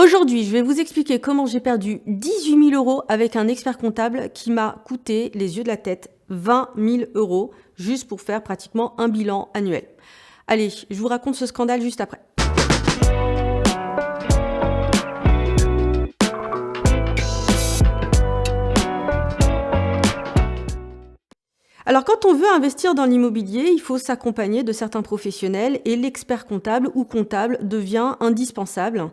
Aujourd'hui, je vais vous expliquer comment j'ai perdu 18 000 € avec un expert comptable qui m'a coûté les yeux de la tête 20 000 € juste pour faire pratiquement un bilan annuel. Allez, je vous raconte ce scandale juste après. Alors quand on veut investir dans l'immobilier, il faut s'accompagner de certains professionnels et l'expert comptable ou comptable devient indispensable.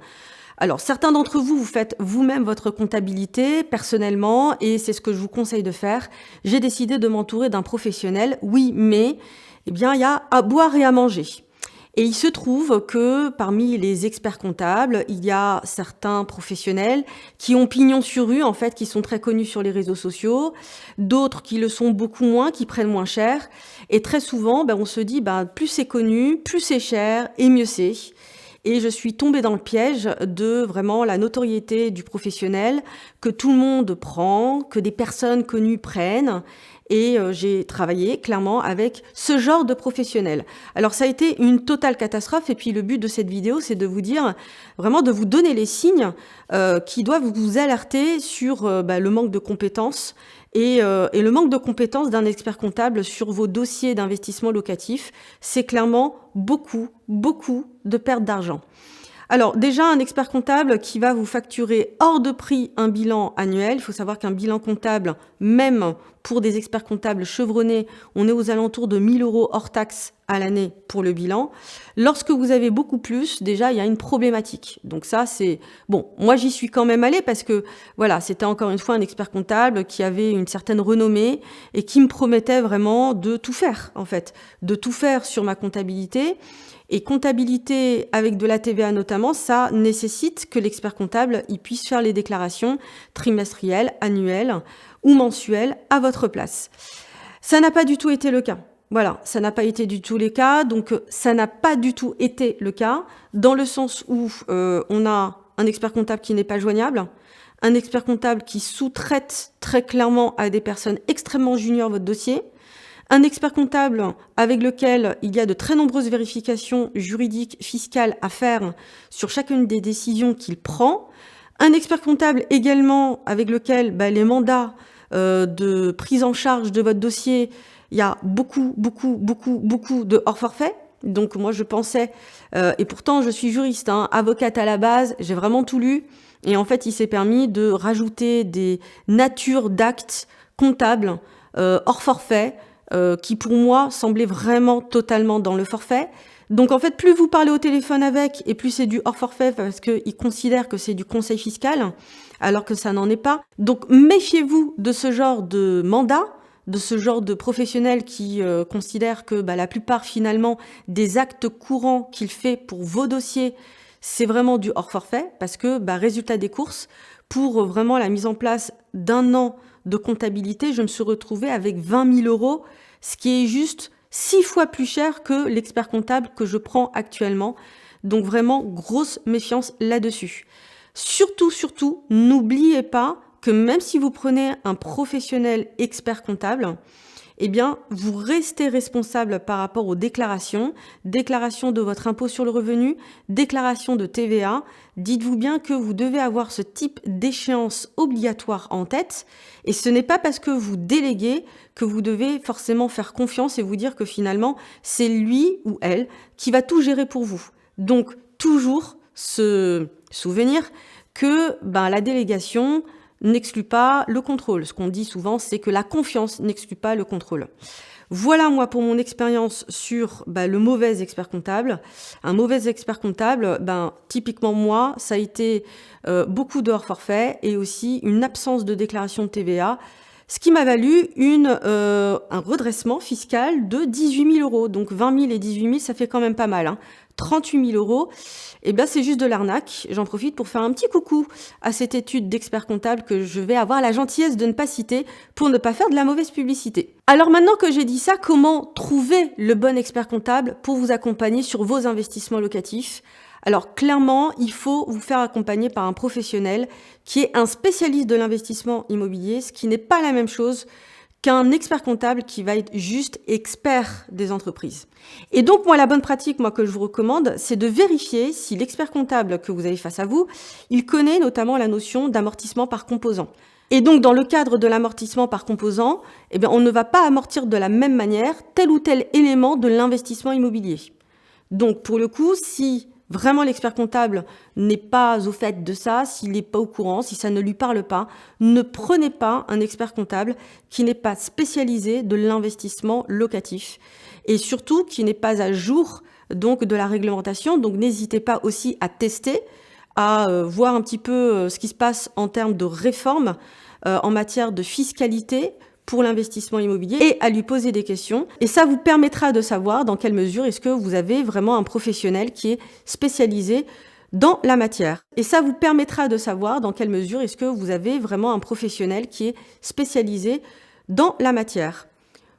Alors certains d'entre vous, vous faites vous-même votre comptabilité personnellement et c'est ce que je vous conseille de faire. J'ai décidé de m'entourer d'un professionnel, oui, mais il y a à boire et à manger. Et il se trouve que parmi les experts comptables, il y a certains professionnels qui ont pignon sur rue, en fait, qui sont très connus sur les réseaux sociaux, d'autres qui le sont beaucoup moins, qui prennent moins cher. Et très souvent, on se dit, plus c'est connu, plus c'est cher et mieux c'est. Et je suis tombée dans le piège de vraiment la notoriété du professionnel que tout le monde prend, que des personnes connues prennent. Et j'ai travaillé clairement avec ce genre de professionnel. Alors ça a été une totale catastrophe et puis le but de cette vidéo c'est de vous dire, vraiment de vous donner les signes qui doivent vous alerter sur le manque de compétences et le manque de compétences d'un expert comptable sur vos dossiers d'investissement locatif. C'est clairement beaucoup de perte d'argent. Alors déjà, un expert comptable qui va vous facturer hors de prix un bilan annuel. Il faut savoir qu'un bilan comptable, même pour des experts comptables chevronnés, on est aux alentours de 1 000 € hors taxe à l'année pour le bilan. Lorsque vous avez beaucoup plus, déjà, il y a une problématique. Donc ça, c'est... Bon, moi, j'y suis quand même allée parce que, voilà, c'était encore une fois un expert comptable qui avait une certaine renommée et qui me promettait vraiment de tout faire, en fait. De tout faire sur ma comptabilité. Et comptabilité avec de la TVA notamment, ça nécessite que l'expert comptable il puisse faire les déclarations trimestrielles, annuelles ou mensuelles à votre place. Ça n'a pas du tout été le cas. Voilà, ça n'a pas été du tout le cas. Donc, ça n'a pas du tout été le cas dans le sens où on a un expert comptable qui n'est pas joignable, un expert comptable qui sous-traite très clairement à des personnes extrêmement juniors votre dossier, un expert comptable avec lequel il y a de très nombreuses vérifications juridiques, fiscales à faire sur chacune des décisions qu'il prend. Un expert comptable également avec lequel les mandats de prise en charge de votre dossier, il y a beaucoup de hors forfait. Donc moi je pensais, et pourtant je suis juriste, avocate à la base, j'ai vraiment tout lu. Et en fait il s'est permis de rajouter des natures d'actes comptables hors forfait, qui pour moi semblait vraiment totalement dans le forfait. Donc en fait, plus vous parlez au téléphone avec, et plus c'est du hors forfait parce qu'ils considèrent que c'est du conseil fiscal, alors que ça n'en est pas. Donc méfiez-vous de ce genre de mandat, de ce genre de professionnel qui considère que la plupart finalement des actes courants qu'il fait pour vos dossiers, c'est vraiment du hors forfait parce que résultat des courses, pour vraiment la mise en place d'un an de comptabilité, je me suis retrouvée avec 20 000 €, ce qui est juste 6 fois plus cher que l'expert comptable que je prends actuellement. Donc vraiment, grosse méfiance là-dessus. Surtout, n'oubliez pas que même si vous prenez un professionnel expert comptable, vous restez responsable par rapport aux déclarations de votre impôt sur le revenu, déclaration de TVA. Dites-vous bien que vous devez avoir ce type d'échéance obligatoire en tête et ce n'est pas parce que vous déléguez que vous devez forcément faire confiance et vous dire que finalement, c'est lui ou elle qui va tout gérer pour vous. Donc, toujours se souvenir que la délégation n'exclut pas le contrôle. Ce qu'on dit souvent, c'est que la confiance n'exclut pas le contrôle. Voilà moi pour mon expérience sur le mauvais expert comptable. Un mauvais expert comptable, typiquement moi, ça a été beaucoup de hors forfait et aussi une absence de déclaration de TVA, ce qui m'a valu un redressement fiscal de 18 000 €. Donc 20 000 et 18 000, ça fait quand même pas mal. 38 000 €, c'est juste de l'arnaque. J'en profite pour faire un petit coucou à cette étude d'expert comptable que je vais avoir la gentillesse de ne pas citer pour ne pas faire de la mauvaise publicité. Alors maintenant que j'ai dit ça, comment trouver le bon expert comptable pour vous accompagner sur vos investissements locatifs ? Alors clairement, il faut vous faire accompagner par un professionnel qui est un spécialiste de l'investissement immobilier, ce qui n'est pas la même chose qu'un expert comptable qui va être juste expert des entreprises. Et donc, moi, la bonne pratique, que je vous recommande, c'est de vérifier si l'expert comptable que vous avez face à vous, il connaît notamment la notion d'amortissement par composant. Et donc, dans le cadre de l'amortissement par composant, on ne va pas amortir de la même manière tel ou tel élément de l'investissement immobilier. Donc, pour le coup, si vraiment l'expert comptable n'est pas au fait de ça, s'il n'est pas au courant, si ça ne lui parle pas, ne prenez pas un expert comptable qui n'est pas spécialisé de l'investissement locatif et surtout qui n'est pas à jour donc de la réglementation. Donc, n'hésitez pas aussi à tester, à voir un petit peu ce qui se passe en termes de réforme en matière de fiscalité pour l'investissement immobilier et à lui poser des questions. Et ça vous permettra de savoir dans quelle mesure est-ce que vous avez vraiment un professionnel qui est spécialisé dans la matière. Et ça vous permettra de savoir dans quelle mesure est-ce que vous avez vraiment un professionnel qui est spécialisé dans la matière.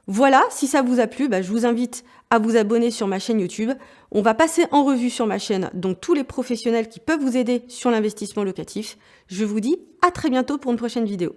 Voilà, si ça vous a plu, je vous invite à vous abonner sur ma chaîne YouTube. On va passer en revue sur ma chaîne donc tous les professionnels qui peuvent vous aider sur l'investissement locatif. Je vous dis à très bientôt pour une prochaine vidéo.